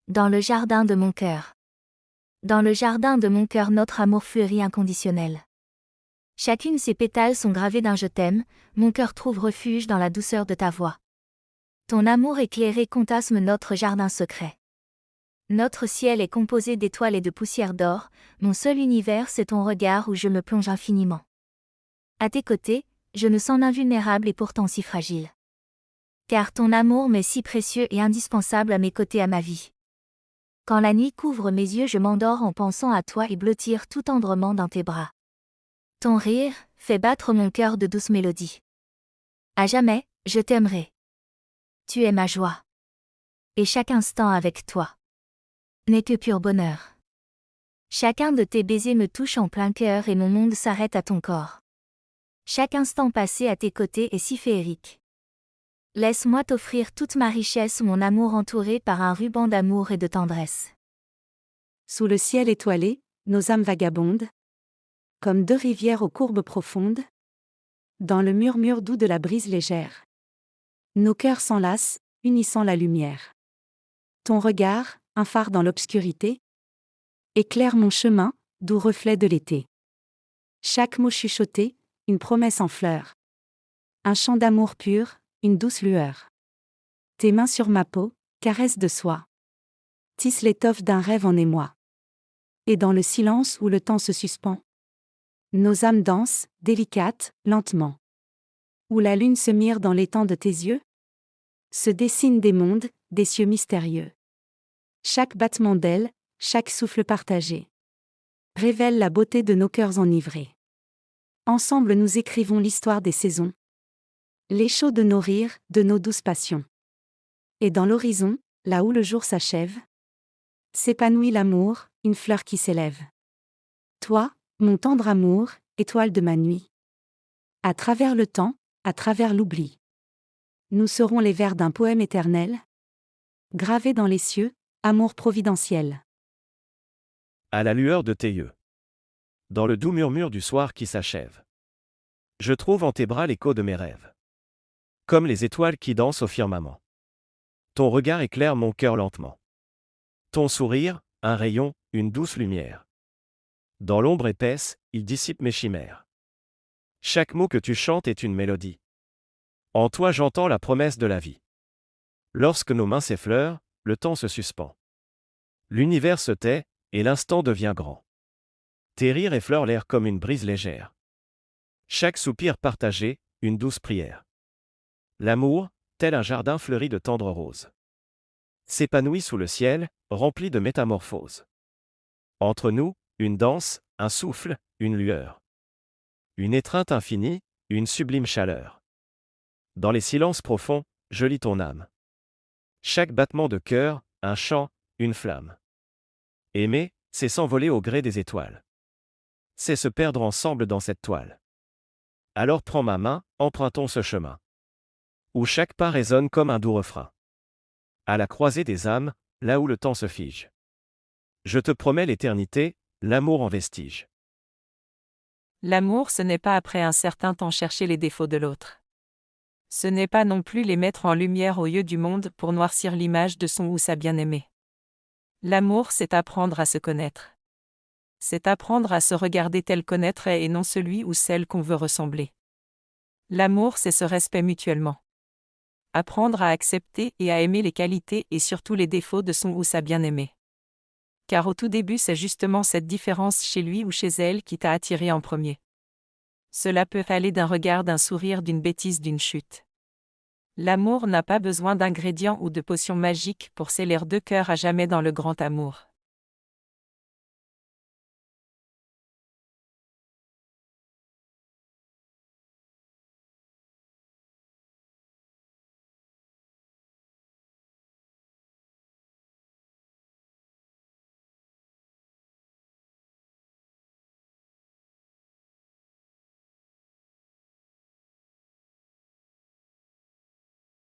Dans le jardin de mon cœur. Dans le jardin de mon cœur, notre amour fleurit inconditionnel. Chacune de ses pétales sont gravés d'un je t'aime, mon cœur trouve refuge dans la douceur de ta voix. Ton amour éclairé fantasme notre jardin secret. Notre ciel est composé d'étoiles et de poussière d'or, mon seul univers c'est ton regard où je me plonge infiniment. À tes côtés, je me sens invulnérable et pourtant si fragile. Car ton amour m'est si précieux et indispensable à mes côtés à ma vie. Quand la nuit couvre mes yeux, je m'endors en pensant à toi et blottir tout tendrement dans tes bras. Ton rire fait battre mon cœur de douces mélodies. À jamais, je t'aimerai. Tu es ma joie. Et chaque instant avec toi n'est que pur bonheur. Chacun de tes baisers me touche en plein cœur et mon monde s'arrête à ton corps. Chaque instant passé à tes côtés est si féerique. Laisse-moi t'offrir toute ma richesse, mon amour entouré par un ruban d'amour et de tendresse. Sous le ciel étoilé, nos âmes vagabondent, comme deux rivières aux courbes profondes, dans le murmure doux de la brise légère. Nos cœurs s'enlacent, unissant la lumière. Ton regard, un phare dans l'obscurité, éclaire mon chemin, doux reflet de l'été. Chaque mot chuchoté, une promesse en fleurs. Un chant d'amour pur, une douce lueur. Tes mains sur ma peau, caresse de soie. Tisse l'étoffe d'un rêve en émoi. Et dans le silence où le temps se suspend, nos âmes dansent, délicates, lentement. Où la lune se mire dans l'étang de tes yeux, se dessinent des mondes, des cieux mystérieux. Chaque battement d'ailes, chaque souffle partagé, révèle la beauté de nos cœurs enivrés. Ensemble nous écrivons l'histoire des saisons, l'écho de nos rires, de nos douces passions. Et dans l'horizon, là où le jour s'achève, s'épanouit l'amour, une fleur qui s'élève. Toi, mon tendre amour, étoile de ma nuit. À travers le temps, à travers l'oubli, nous serons les vers d'un poème éternel, gravé dans les cieux, amour providentiel. À la lueur de tes yeux. Dans le doux murmure du soir qui s'achève. Je trouve en tes bras l'écho de mes rêves. Comme les étoiles qui dansent au firmament. Ton regard éclaire mon cœur lentement. Ton sourire, un rayon, une douce lumière. Dans l'ombre épaisse, il dissipe mes chimères. Chaque mot que tu chantes est une mélodie. En toi j'entends la promesse de la vie. Lorsque nos mains s'effleurent, le temps se suspend. L'univers se tait, et l'instant devient grand. Tes rires effleurent l'air comme une brise légère. Chaque soupir partagé, une douce prière. L'amour, tel un jardin fleuri de tendres roses, s'épanouit sous le ciel, rempli de métamorphoses. Entre nous, une danse, un souffle, une lueur. Une étreinte infinie, une sublime chaleur. Dans les silences profonds, je lis ton âme. Chaque battement de cœur, un chant, une flamme. Aimer, c'est s'envoler au gré des étoiles. C'est se perdre ensemble dans cette toile. Alors prends ma main, empruntons ce chemin. Où chaque pas résonne comme un doux refrain. À la croisée des âmes, là où le temps se fige. Je te promets l'éternité, l'amour en vestige. L'amour, ce n'est pas après un certain temps chercher les défauts de l'autre. Ce n'est pas non plus les mettre en lumière aux yeux du monde pour noircir l'image de son ou sa bien-aimée. L'amour, c'est apprendre à se connaître. C'est apprendre à se regarder tel qu'on est et non celui ou celle qu'on veut ressembler. L'amour, c'est ce respect mutuellement. Apprendre à accepter et à aimer les qualités et surtout les défauts de son ou sa bien-aimée. Car au tout début, c'est justement cette différence chez lui ou chez elle qui t'a attiré en premier. Cela peut aller d'un regard, d'un sourire, d'une bêtise, d'une chute. L'amour n'a pas besoin d'ingrédients ou de potions magiques pour sceller deux cœurs à jamais dans le grand amour.